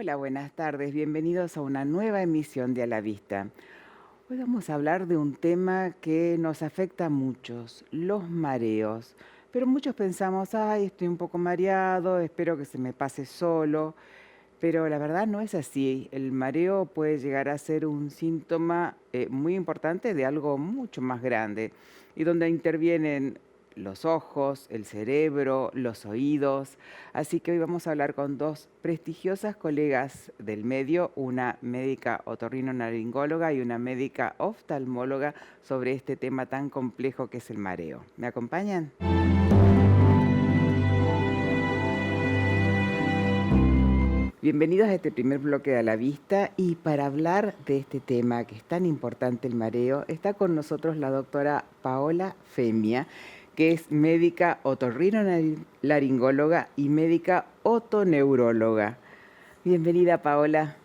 Hola, buenas tardes. Bienvenidos a una nueva emisión de A la Vista. Hoy vamos a hablar de un tema que nos afecta a muchos, los mareos. Pero muchos pensamos, ay, estoy un poco mareado, espero que se me pase solo. Pero la verdad no es así. El mareo puede llegar a ser un síntoma muy importante de algo mucho más grande y donde intervienen los ojos, el cerebro, los oídos. Así que hoy vamos a hablar con dos prestigiosas colegas del medio, una médica otorrinolaringóloga y una médica oftalmóloga, sobre este tema tan complejo que es el mareo. ¿Me acompañan? Bienvenidos a este primer bloque de A la Vista, y para hablar de este tema que es tan importante, el mareo, está con nosotros la doctora Paola Femia, que es médica otorrinolaringóloga y médica otoneuróloga. Bienvenida, Paola.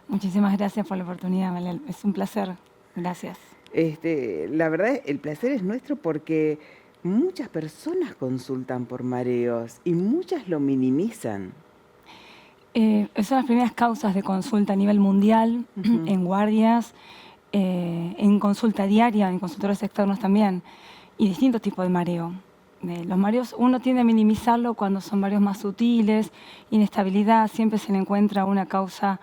Muchísimas gracias por la oportunidad, Malel. Es un placer. Gracias. La verdad, el placer es nuestro porque muchas personas consultan por mareos y muchas lo minimizan. Son las primeras causas de consulta a nivel mundial, en guardias, en consulta diaria, en consultores externos también, y distintos tipos de mareo. Los mareos uno tiende a minimizarlo cuando son mareos más sutiles, inestabilidad, siempre se le encuentra una causa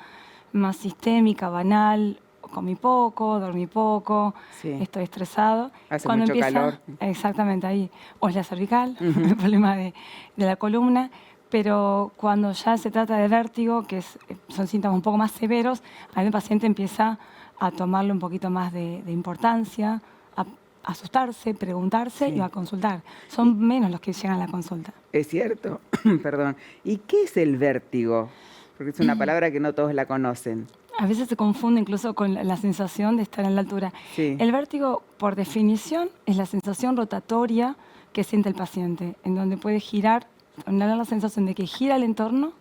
más sistémica, banal, comí poco, dormí poco, Sí. estoy estresado. Hace Cuando mucho empieza, calor. exactamente ahí, o es la cervical, el problema de la columna. Pero cuando ya se trata de vértigo, que son síntomas un poco más severos, ahí el paciente empieza a tomarle un poquito más de importancia, a asustarse, preguntarse Sí. y a consultar. Son menos los que llegan a la consulta. Es cierto, perdón. ¿Y qué es el vértigo? Porque es una palabra que no todos la conocen. A veces se confunde incluso con la sensación de estar en la altura. Sí. El vértigo, por definición, es la sensación rotatoria que siente el paciente, en donde puede girar, tener la sensación de que gira el entorno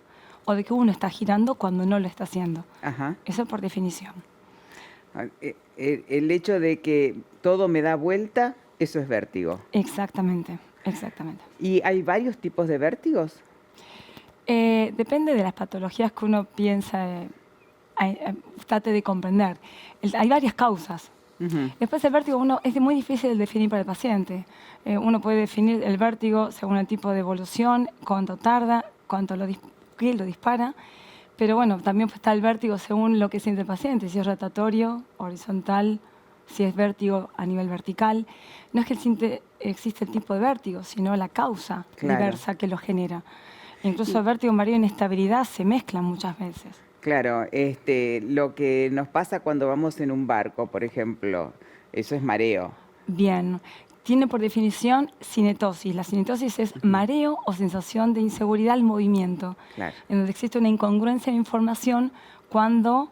o de que uno está girando cuando no lo está haciendo. Ajá. Eso por definición. El hecho de que todo me da vuelta, eso es vértigo. Exactamente, exactamente. ¿Y hay varios tipos de vértigos? Depende de las patologías que uno piensa, trate de comprender. Hay varias causas. Después el vértigo es muy difícil de definir para el paciente. Uno puede definir el vértigo según el tipo de evolución, cuánto tarda, qué lo dispara. Pero bueno, también está el vértigo según lo que siente el paciente, si es rotatorio, horizontal, si es vértigo a nivel vertical. No es que existe el tipo de vértigo, sino la causa diversa que lo genera. Incluso el vértigo, mareo e inestabilidad se mezclan muchas veces. Claro, lo que nos pasa cuando vamos en un barco, por ejemplo, eso es mareo. Bien, tiene por definición cinetosis. La cinetosis es mareo o sensación de inseguridad al movimiento, Claro. en donde existe una incongruencia de información cuando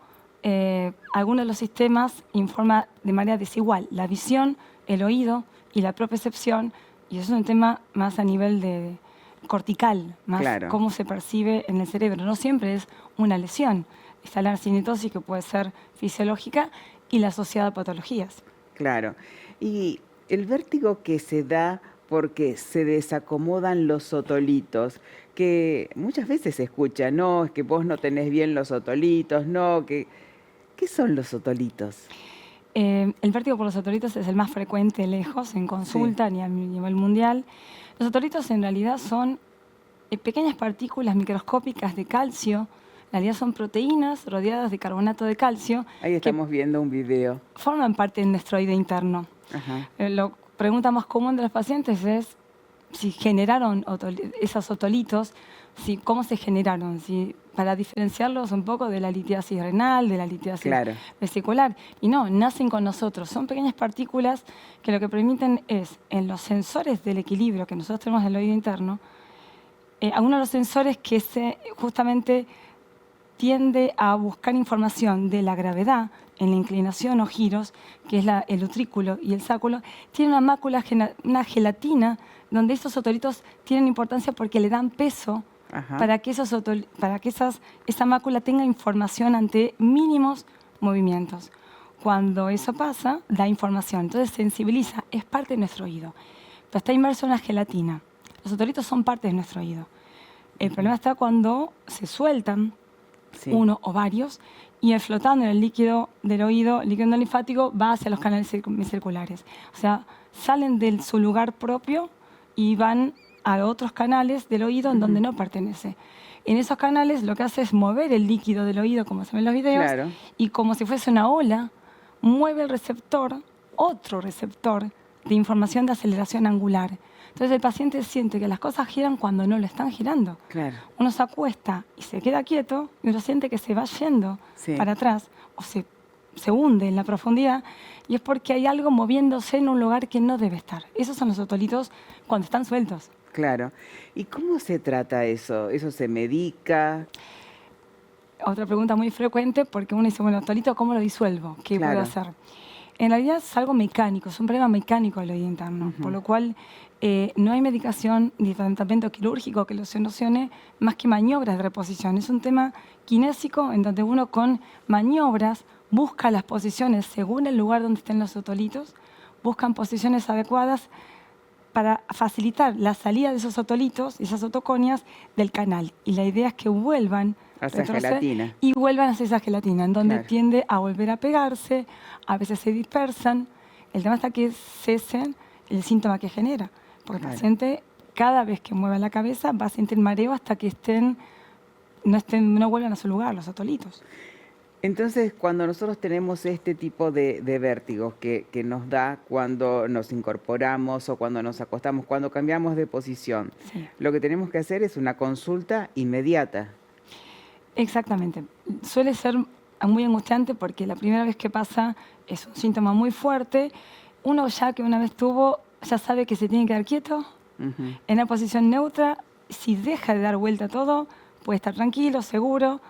alguno de los sistemas informa de manera desigual. La visión, el oído y la propriocepción, y eso es un tema más a nivel de cortical, más cómo se percibe en el cerebro. No siempre es una lesión. Está la cinetosis, que puede ser fisiológica, y la asociada a patologías. Claro. Y el vértigo que se da porque se desacomodan los otolitos, que muchas veces se escucha, no, es que vos no tenés bien los otolitos, no, que... ¿Qué son los otolitos? El vértigo por los otolitos es el más frecuente lejos en consulta a nivel mundial. Los otolitos en realidad son pequeñas partículas microscópicas de calcio. En realidad son proteínas rodeadas de carbonato de calcio. Ahí estamos viendo un video. Forman parte del nuestro oído interno. La pregunta más común de los pacientes es si generaron esos otolitos, cómo se generaron, para diferenciarlos un poco de la litiasis renal, de la litiasis vesicular. Y no, nacen con nosotros. Son pequeñas partículas que lo que permiten es, en los sensores del equilibrio que nosotros tenemos en el oído interno, algunos de los sensores que justamente tiende a buscar información de la gravedad en la inclinación o giros, que es el utrículo y el sáculo, tiene una mácula, una gelatina, donde esos otolitos tienen importancia porque le dan peso para que esa mácula tenga información ante mínimos movimientos. Cuando eso pasa, da información, entonces sensibiliza, es parte de nuestro oído. Pero está inmerso en la gelatina. Los otolitos son parte de nuestro oído. El problema está cuando se sueltan Sí. uno o varios, y flotando en el líquido del oído, el líquido linfático va hacia los canales circulares. O sea, salen de su lugar propio y van a otros canales del oído en donde no pertenece. En esos canales lo que hace es mover el líquido del oído, como se ven en los videos, Claro. y como si fuese una ola, mueve el receptor, otro receptor de información de aceleración angular. Entonces el paciente siente que las cosas giran cuando no lo están girando. Claro. Uno se acuesta y se queda quieto y uno siente que se va yendo Sí. para atrás o se hunde en la profundidad, y es porque hay algo moviéndose en un lugar que no debe estar. Esos son los otolitos cuando están sueltos. Claro. ¿Y cómo se trata eso? ¿Eso se medica? Otra pregunta muy frecuente, porque uno dice, bueno, otolito, ¿cómo lo disuelvo? ¿Qué Claro. puedo hacer? En realidad es algo mecánico, es un problema mecánico del oído interno, por lo cual no hay medicación ni tratamiento quirúrgico que lo solucione, más que maniobras de reposición. Es un tema kinésico en donde uno con maniobras busca las posiciones según el lugar donde estén los otolitos, buscan posiciones adecuadas para facilitar la salida de esos otolitos, esas otoconias, del canal. Y la idea es que vuelvan Hacia retroceder gelatina. y vuelvan hacia esa gelatina, en donde Claro. tiende a volver a pegarse, a veces se dispersan. El tema está que cesen el síntoma que genera. Porque Claro. el paciente, cada vez que mueva la cabeza, va a sentir mareo hasta que no vuelvan a su lugar los otolitos. Entonces, cuando nosotros tenemos este tipo de vértigos que nos da cuando nos incorporamos o cuando nos acostamos, cuando cambiamos de posición, Sí. lo que tenemos que hacer es una consulta inmediata. Exactamente. Suele ser muy angustiante porque la primera vez que pasa es un síntoma muy fuerte. Uno ya que una vez tuvo, ya sabe que se tiene que quedar quieto, Ujú. en una posición neutra. Si deja de dar vuelta a todo, puede estar tranquilo, seguro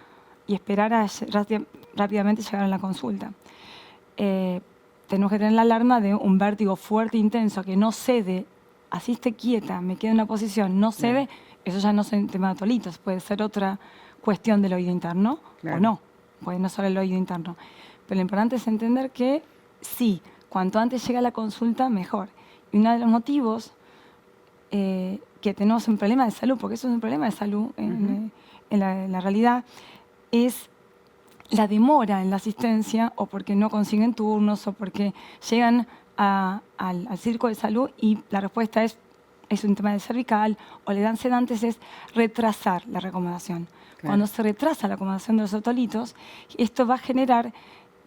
y esperar a rápidamente llegar a la consulta. Tenemos que tener la alarma de un vértigo fuerte, intenso, que no cede, así esté quieta, me quedo en una posición, no cede, eso ya no es un tema de otolitos, puede ser otra cuestión del oído interno Claro. o no, puede no ser el oído interno. Pero lo importante es entender que sí, cuanto antes llega a la consulta, mejor. Y uno de los motivos que tenemos un problema de salud, porque eso es un problema de salud en la realidad, es la demora en la asistencia, o porque no consiguen turnos, o porque llegan al circo de salud y la respuesta es un tema de cervical, o le dan sedantes, es retrasar la recomendación. Claro. Cuando se retrasa la acomodación de los otolitos, esto va a generar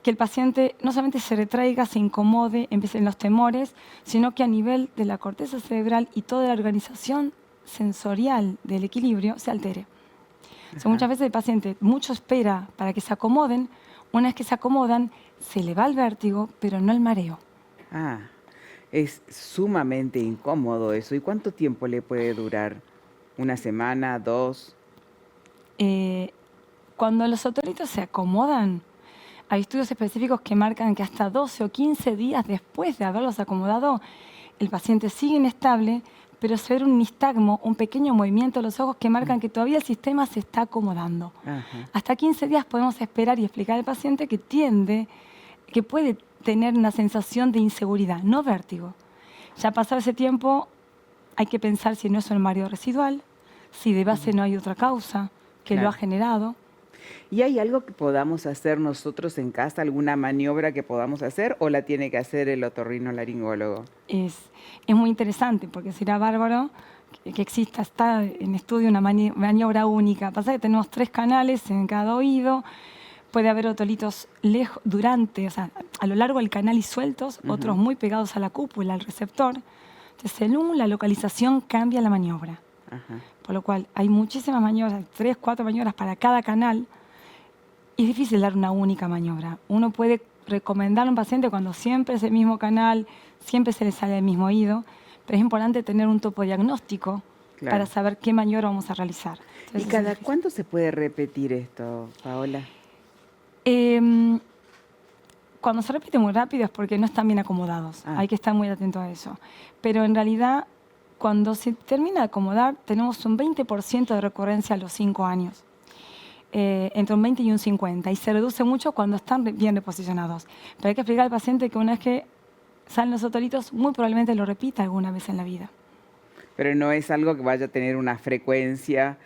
que el paciente no solamente se retraiga, se incomode, empiecen los temores, sino que a nivel de la corteza cerebral y toda la organización sensorial del equilibrio se altere. O sea, muchas veces el paciente mucho espera para que se acomoden, una vez que se acomodan, se le va el vértigo, pero no el mareo. Ah, es sumamente incómodo eso. ¿Y cuánto tiempo le puede durar? ¿Una semana, 2? Cuando los otolitos se acomodan, hay estudios específicos que marcan que hasta 12 o 15 días después de haberlos acomodado, el paciente sigue inestable, pero se ve un nistagmo, un pequeño movimiento de los ojos que marcan que todavía el sistema se está acomodando. Ajá. Hasta 15 días podemos esperar y explicar al paciente que puede tener una sensación de inseguridad, no vértigo. Ya pasado ese tiempo, hay que pensar si no es un mareo residual, si de base no hay otra causa que lo Claro. ha generado. ¿Y hay algo que podamos hacer nosotros en casa, alguna maniobra que podamos hacer, o la tiene que hacer el otorrinolaringólogo? Es muy interesante porque será bárbaro que exista, está en estudio una maniobra única. Pasa que tenemos 3 canales en cada oído, puede haber otolitos durante, o sea, a lo largo del canal y sueltos, otros muy pegados a la cúpula, al receptor. Entonces, según la localización cambia la maniobra. Ajá. Por lo cual hay muchísimas maniobras, 3, 4 maniobras para cada canal. Y es difícil dar una única maniobra. Uno puede recomendar a un paciente cuando siempre es el mismo canal, siempre se le sale el mismo oído, pero es importante tener un topo diagnóstico Claro. para saber qué maniobra vamos a realizar. ¿Y Entonces, cada cuánto se puede repetir esto, Paola? Cuando se repite muy rápido es porque no están bien acomodados. Ah. Hay que estar muy atento a eso. Pero en realidad, cuando se termina de acomodar, tenemos un 20% de recurrencia a los 5 años. Entre un 20 y un 50, y se reduce mucho cuando están bien reposicionados. Pero hay que explicar al paciente que una vez que salen los otolitos, muy probablemente lo repita alguna vez en la vida. Pero no es algo que vaya a tener una frecuencia.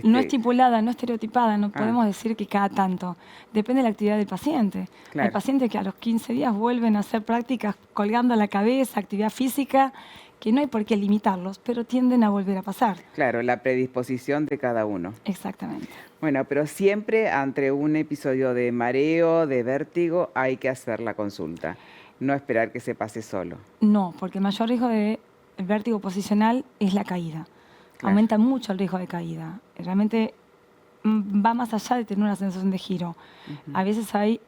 No estipulada, no estereotipada, no podemos decir que cada tanto. Depende de la actividad del paciente. Claro. Hay pacientes que a los 15 días vuelven a hacer prácticas colgando la cabeza, actividad física, que no hay por qué limitarlos, pero tienden a volver a pasar. Claro, la predisposición de cada uno. Exactamente. Bueno, pero siempre ante un episodio de mareo, de vértigo, hay que hacer la consulta. No esperar que se pase solo. No, porque el mayor riesgo de vértigo posicional es la caída. Claro. Aumenta mucho el riesgo de caída. Realmente va más allá de tener una sensación de giro. A veces hay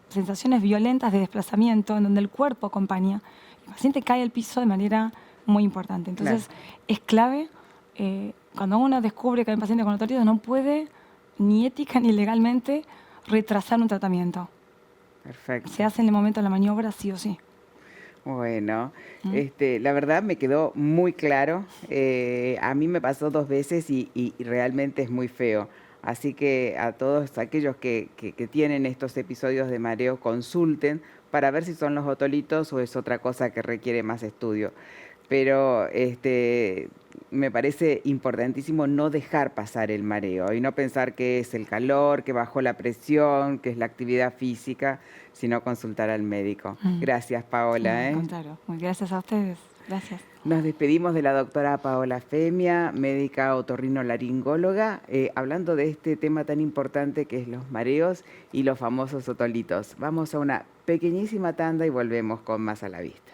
sensaciones violentas de desplazamiento en donde el cuerpo acompaña. El paciente cae al piso de manera muy importante. Entonces, es clave, cuando uno descubre que hay un paciente con otorito, no puede ni ética ni legalmente retrasar un tratamiento. Perfecto. Se hace en el momento de la maniobra sí o sí. Bueno, la verdad me quedó muy claro. A mí me pasó 2 veces y realmente es muy feo. Así que a todos aquellos que tienen estos episodios de mareo, consulten para ver si son los otolitos o es otra cosa que requiere más estudio. Pero me parece importantísimo no dejar pasar el mareo y no pensar que es el calor, que bajó la presión, que es la actividad física, sino consultar al médico. Gracias, Paola. Contrario. Muy gracias a ustedes. Gracias. Nos despedimos de la doctora Paola Femia, médica otorrinolaringóloga, hablando de este tema tan importante que es los mareos y los famosos otolitos. Vamos a una pequeñísima tanda y volvemos con más a la vista.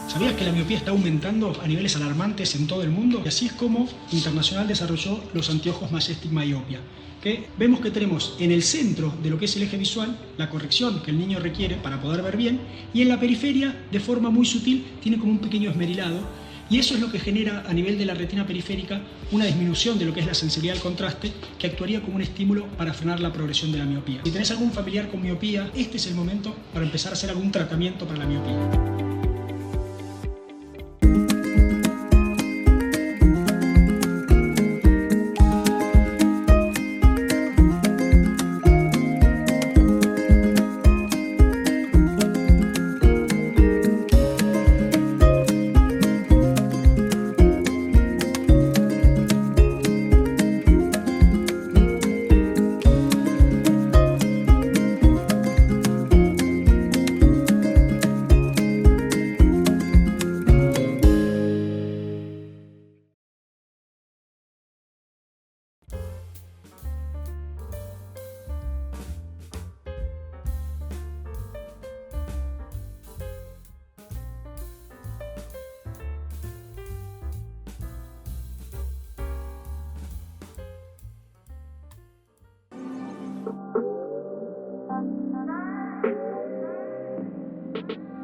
¿Sabías que la miopía está aumentando a niveles alarmantes en todo el mundo? Y así es como Internacional desarrolló los anteojos Majestic Myopia, que vemos que tenemos en el centro de lo que es el eje visual la corrección que el niño requiere para poder ver bien, y en la periferia, de forma muy sutil, tiene como un pequeño esmerilado, y eso es lo que genera a nivel de la retina periférica una disminución de lo que es la sensibilidad al contraste, que actuaría como un estímulo para frenar la progresión de la miopía. Si tenés algún familiar con miopía, este es el momento para empezar a hacer algún tratamiento para la miopía.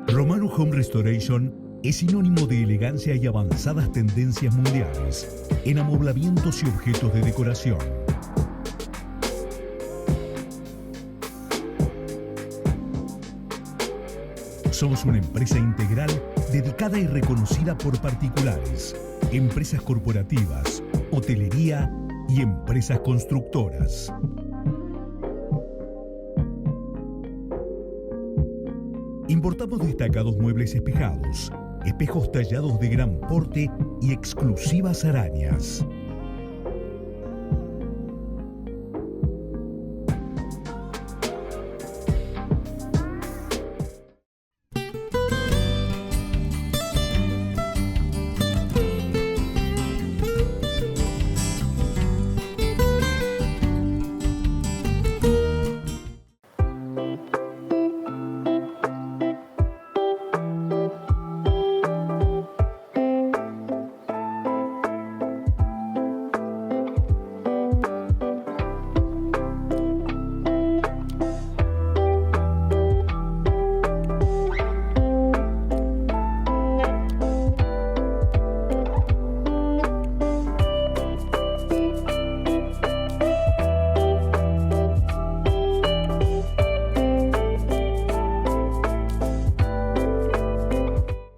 Romano Home Restoration es sinónimo de elegancia y avanzadas tendencias mundiales en amoblamientos y objetos de decoración. Somos una empresa integral dedicada y reconocida por particulares, empresas corporativas, hotelería y empresas constructoras. Importamos destacados muebles espejados, espejos tallados de gran porte y exclusivas arañas.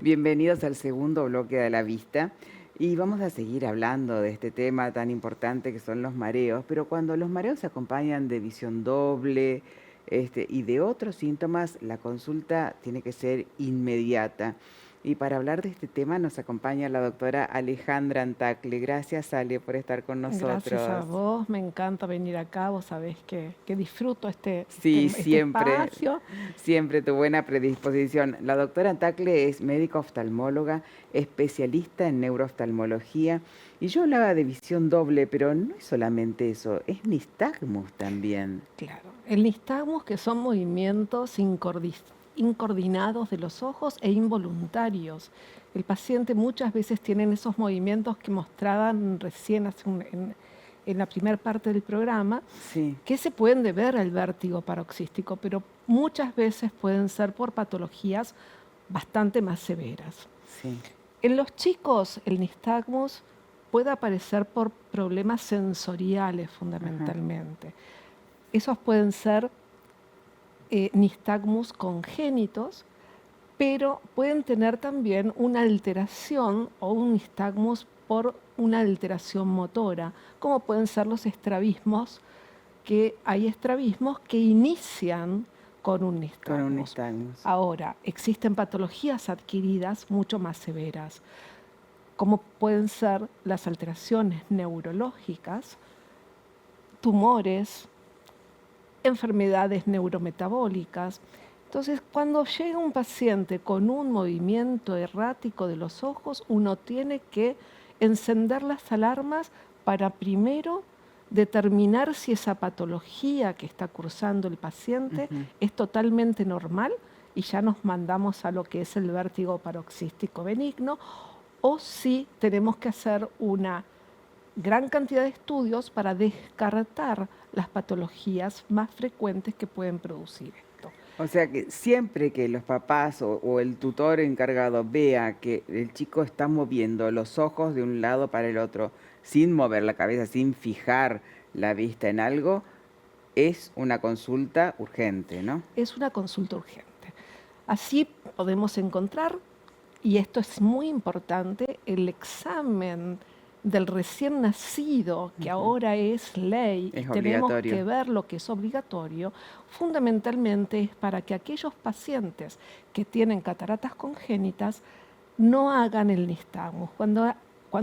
Bienvenidos al segundo bloque de la vista. Y vamos a seguir hablando de este tema tan importante que son los mareos, pero cuando los mareos se acompañan de visión doble, y de otros síntomas, la consulta tiene que ser inmediata. Y para hablar de este tema nos acompaña la doctora Alejandra Antacle. Gracias, Ale, por estar con Gracias a nosotros. vos, me encanta venir acá, vos sabés que disfruto Sí, este siempre, espacio. siempre tu buena predisposición. La doctora Antacle es médica oftalmóloga, especialista en neurooftalmología. Y yo hablaba de visión doble, pero no es solamente eso, es nistagmus también. Claro, el nistagmus, que son movimientos incoordinados de los ojos e involuntarios. El paciente muchas veces tiene esos movimientos que mostraban recién en la primera parte del programa, Sí, que se pueden deber al vértigo paroxístico, pero muchas veces pueden ser por patologías bastante más severas. sí. En los chicos, el nistagmus puede aparecer por problemas sensoriales fundamentalmente. Esos pueden ser nistagmus congénitos, pero pueden tener también una alteración o un nistagmus por una alteración motora, como pueden ser los estrabismos, que hay estrabismos que inician con un Con un nistagmus. nistagmus. Ahora, existen patologías adquiridas mucho más severas, como pueden ser las alteraciones neurológicas, tumores, enfermedades neurometabólicas. Entonces, cuando llega un paciente con un movimiento errático de los ojos, uno tiene que encender las alarmas para primero determinar si esa patología que está cursando el paciente es totalmente normal y ya nos mandamos a lo que es el vértigo paroxístico benigno, o si tenemos que hacer una gran cantidad de estudios para descartar las patologías más frecuentes que pueden producir esto. O sea que siempre que los papás o el tutor encargado vea que el chico está moviendo los ojos de un lado para el otro, sin mover la cabeza, sin fijar la vista en algo, es una consulta urgente, ¿no? Es una consulta urgente. Así podemos encontrar, y esto es muy importante, el examen del recién nacido, que ahora es ley, Es y tenemos obligatorio. que ver lo que es obligatorio, fundamentalmente es para que aquellos pacientes que tienen cataratas congénitas no hagan el nistagmus. Cuando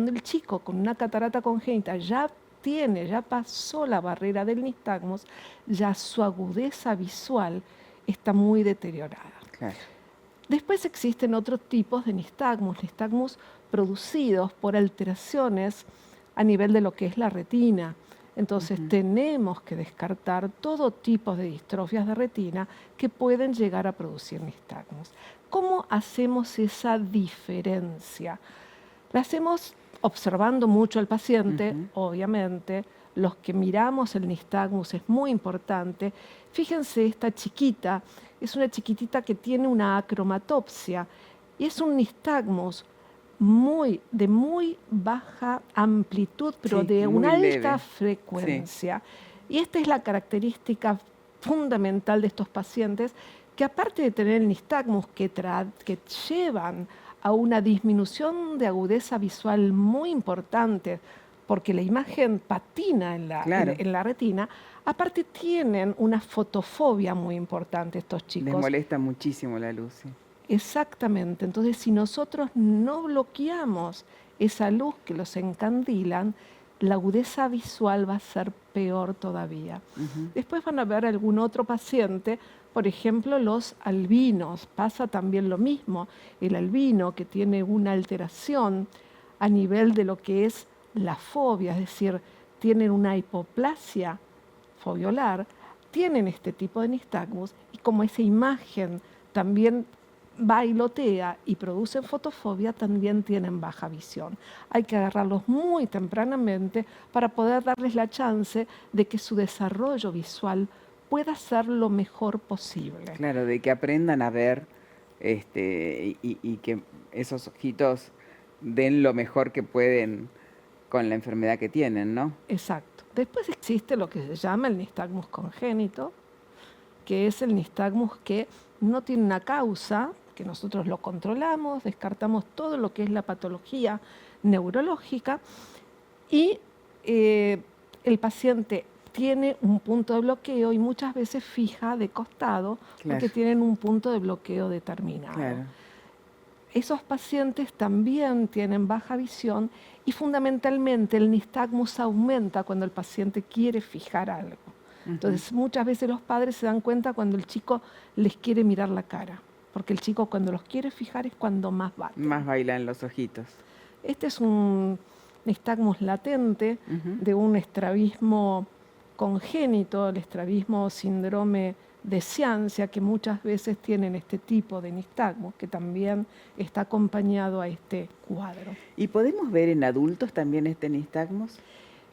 el chico con una catarata congénita ya pasó la barrera del nistagmus, ya su agudeza visual está muy deteriorada. Claro. Después existen otros tipos de nistagmus producidos por alteraciones a nivel de lo que es la retina. Entonces tenemos que descartar todo tipo de distrofias de retina que pueden llegar a producir nistagmus. ¿Cómo hacemos esa diferencia? La hacemos observando mucho al paciente, obviamente. Los que miramos el nistagmus es muy importante. Fíjense, esta chiquita es una chiquitita que tiene una acromatopsia y es un nistagmus de muy baja amplitud, pero Sí, de muy una leve. alta frecuencia. Y esta es la característica fundamental de estos pacientes, que aparte de tener el nistagmus que llevan a una disminución de agudeza visual muy importante, porque la imagen patina Claro. en la retina, aparte tienen una fotofobia muy importante estos Les chicos. molesta muchísimo la luz. Sí. Exactamente. Entonces, si nosotros no bloqueamos esa luz que los encandilan, la agudeza visual va a ser peor todavía. Después van a ver algún otro paciente, por ejemplo, los albinos. Pasa también lo mismo. El albino que tiene una alteración a nivel de lo que es la fobia, es decir, tienen una hipoplasia fobiolar, tienen este tipo de nistagmus, y como esa imagen también bailotea y producen fotofobia, también tienen baja visión. Hay que agarrarlos muy tempranamente para poder darles la chance de que su desarrollo visual pueda ser lo mejor posible. Claro, de que aprendan a ver y que esos ojitos den lo mejor que pueden con la enfermedad que tienen, ¿no? Exacto. Después existe lo que se llama el nistagmus congénito, que es el nistagmus que no tiene una causa, que nosotros lo controlamos, descartamos todo lo que es la patología neurológica y el paciente tiene un punto de bloqueo y muchas veces fija de costado porque tienen un punto de bloqueo determinado. Claro. Esos pacientes también tienen baja visión y fundamentalmente el nistagmus aumenta cuando el paciente quiere fijar algo. Entonces muchas veces los padres se dan cuenta cuando el chico les quiere mirar la cara, porque el chico cuando los quiere fijar es cuando más bate. Más bailan los ojitos. Este es un nistagmus latente de un estrabismo congénito, el estrabismo síndrome de ciancia, que muchas veces tienen este tipo de nistagmus, que también está acompañado a este cuadro. ¿Y podemos ver en adultos también este nistagmus?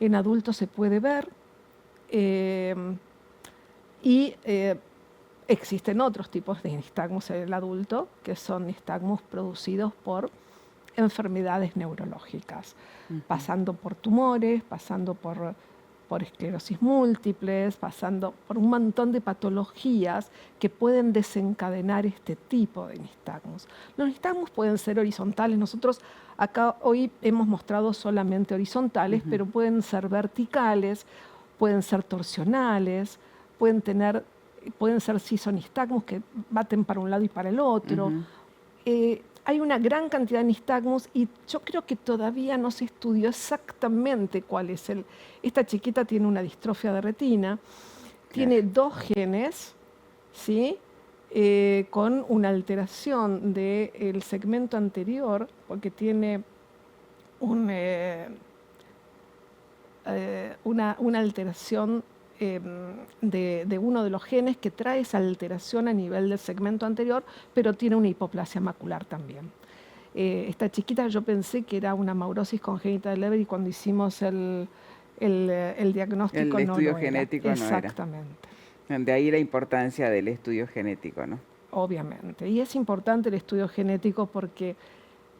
En adultos se puede ver existen otros tipos de nistagmus en el adulto, que son nistagmus producidos por enfermedades neurológicas, pasando por tumores, pasando por esclerosis múltiples, pasando por un montón de patologías que pueden desencadenar este tipo de nistagmus. Los nistagmus pueden ser horizontales. Nosotros acá hoy hemos mostrado solamente horizontales, pero pueden ser verticales, pueden ser torsionales, pueden ser cisonistagmus que baten para un lado y para el otro. Hay una gran cantidad de nistagmus y yo creo que todavía no se estudió exactamente cuál es el... Esta chiquita tiene una distrofia de retina, tiene 2 genes, ¿sí? Con una alteración del segmento anterior, porque tiene una alteración de uno de los genes que trae esa alteración a nivel del segmento anterior, pero tiene una hipoplasia macular también. Esta chiquita yo pensé que era una maurosis congénita de Leber y cuando hicimos el diagnóstico el no estudio lo era. genético no era. Exactamente. De ahí la importancia del estudio genético, ¿no? Obviamente. Y es importante el estudio genético porque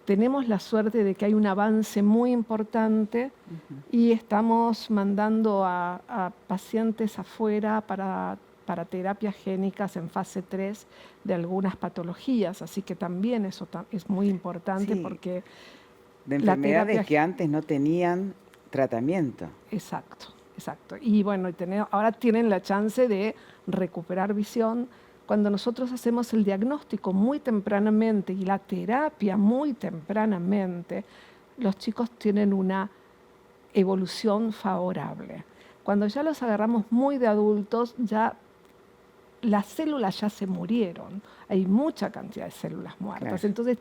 tenemos la suerte de que hay un avance muy importante y estamos mandando a pacientes afuera para terapias génicas en fase 3 de algunas patologías, así que también eso es muy importante porque... De enfermedades que antes no tenían tratamiento. Exacto, exacto. Y bueno, ahora tienen la chance de recuperar visión. Cuando nosotros hacemos el diagnóstico muy tempranamente y la terapia muy tempranamente, los chicos tienen una evolución favorable. Cuando ya los agarramos muy de adultos, ya las células ya se murieron. Hay mucha cantidad de células muertas. Claro. Entonces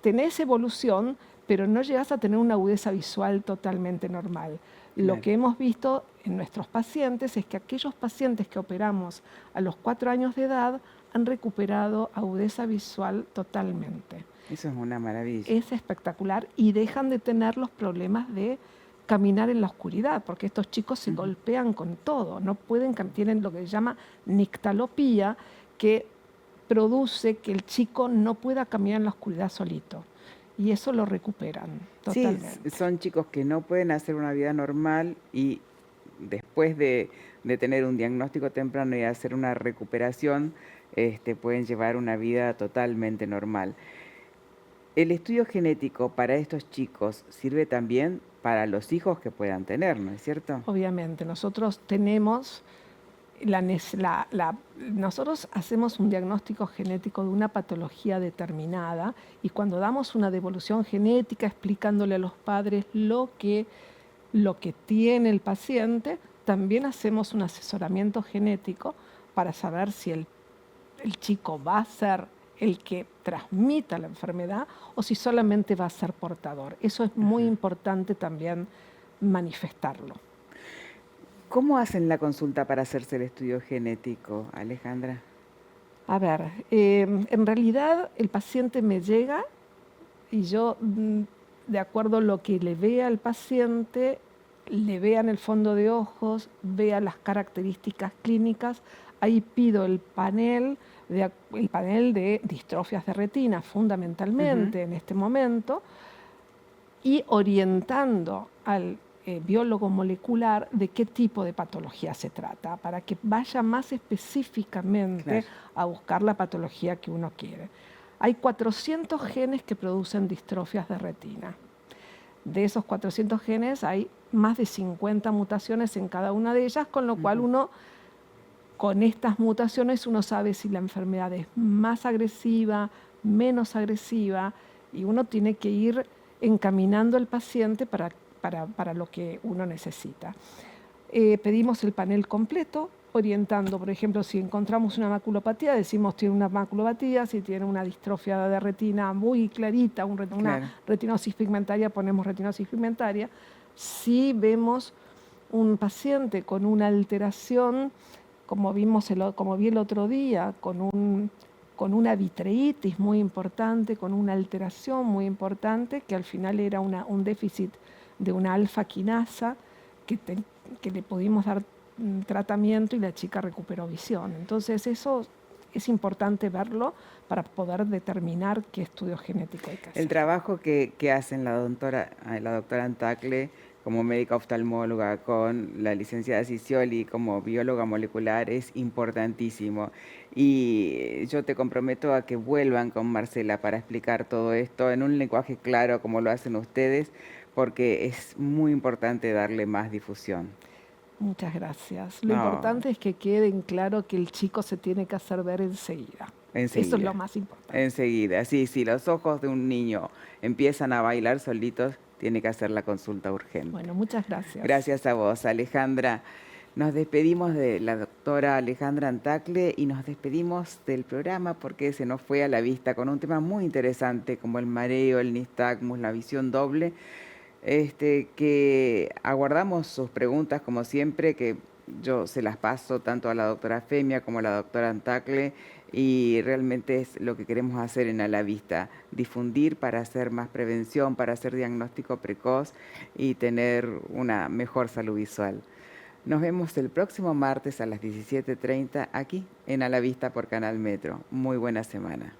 tenés evolución, pero no llegás a tener una agudeza visual totalmente normal. Lo que hemos visto en nuestros pacientes es que aquellos pacientes que operamos a los 4 años de edad han recuperado agudeza visual totalmente. Eso es una maravilla. Es espectacular y dejan de tener los problemas de caminar en la oscuridad, porque estos chicos se golpean con todo, no pueden, tienen lo que se llama nictalopía, que produce que el chico no pueda caminar en la oscuridad solito. Y eso lo recuperan totalmente. Sí, son chicos que no pueden hacer una vida normal y después de tener un diagnóstico temprano y hacer una recuperación, pueden llevar una vida totalmente normal. ¿El estudio genético para estos chicos sirve también para los hijos que puedan tener, no es cierto? Obviamente, nosotros tenemos... nosotros hacemos un diagnóstico genético de una patología determinada y cuando damos una devolución genética explicándole a los padres lo que tiene el paciente, también hacemos un asesoramiento genético para saber si el chico va a ser el que transmita la enfermedad o si solamente va a ser portador. Eso es muy importante también manifestarlo. ¿Cómo hacen la consulta para hacerse el estudio genético, Alejandra? A ver, en realidad el paciente me llega y yo, de acuerdo a lo que le vea al paciente, le vea en el fondo de ojos, vea las características clínicas, ahí pido el panel de distrofias de retina, fundamentalmente en este momento, y orientando al biólogo molecular de qué tipo de patología se trata, para que vaya más específicamente a buscar la patología que uno quiere. Hay 400 genes que producen distrofias de retina. De esos 400 genes hay más de 50 mutaciones en cada una de ellas, con lo cual uno, con estas mutaciones, uno sabe si la enfermedad es más agresiva, menos agresiva, y uno tiene que ir encaminando al paciente para lo que uno necesita. Pedimos el panel completo, orientando, por ejemplo, si encontramos una maculopatía, decimos tiene una maculopatía, si tiene una distrofia de retina muy clarita, una retinosis pigmentaria, ponemos retinosis pigmentaria. Si vemos un paciente con una alteración, como vi el otro día, con una vitreitis muy importante, con una alteración muy importante, que al final era un déficit de una alfa-quinasa, que le pudimos dar tratamiento y la chica recuperó visión. Entonces eso es importante verlo para poder determinar qué estudio genético hay que hacer. El trabajo que hacen la doctora Antacle como médica oftalmóloga, con la licenciada Cicioli como bióloga molecular, es importantísimo. Y yo te comprometo a que vuelvan con Marcela para explicar todo esto en un lenguaje claro como lo hacen ustedes, porque es muy importante darle más difusión. Muchas gracias. Lo importante es que quede en claro que el chico se tiene que hacer ver enseguida. Eso es lo más importante. Enseguida, sí, si los ojos de un niño empiezan a bailar solitos, tiene que hacer la consulta urgente. Bueno, muchas gracias. Gracias a vos, Alejandra. Nos despedimos de la doctora Alejandra Antacle y nos despedimos del programa porque se nos fue a la vista con un tema muy interesante como el mareo, el nistagmus, la visión doble. Que aguardamos sus preguntas como siempre, que yo se las paso tanto a la doctora Femia como a la doctora Antacle, y realmente es lo que queremos hacer en A la Vista, difundir para hacer más prevención, para hacer diagnóstico precoz y tener una mejor salud visual. Nos vemos el próximo martes a las 17:30 aquí en A la Vista por Canal Metro. Muy buena semana.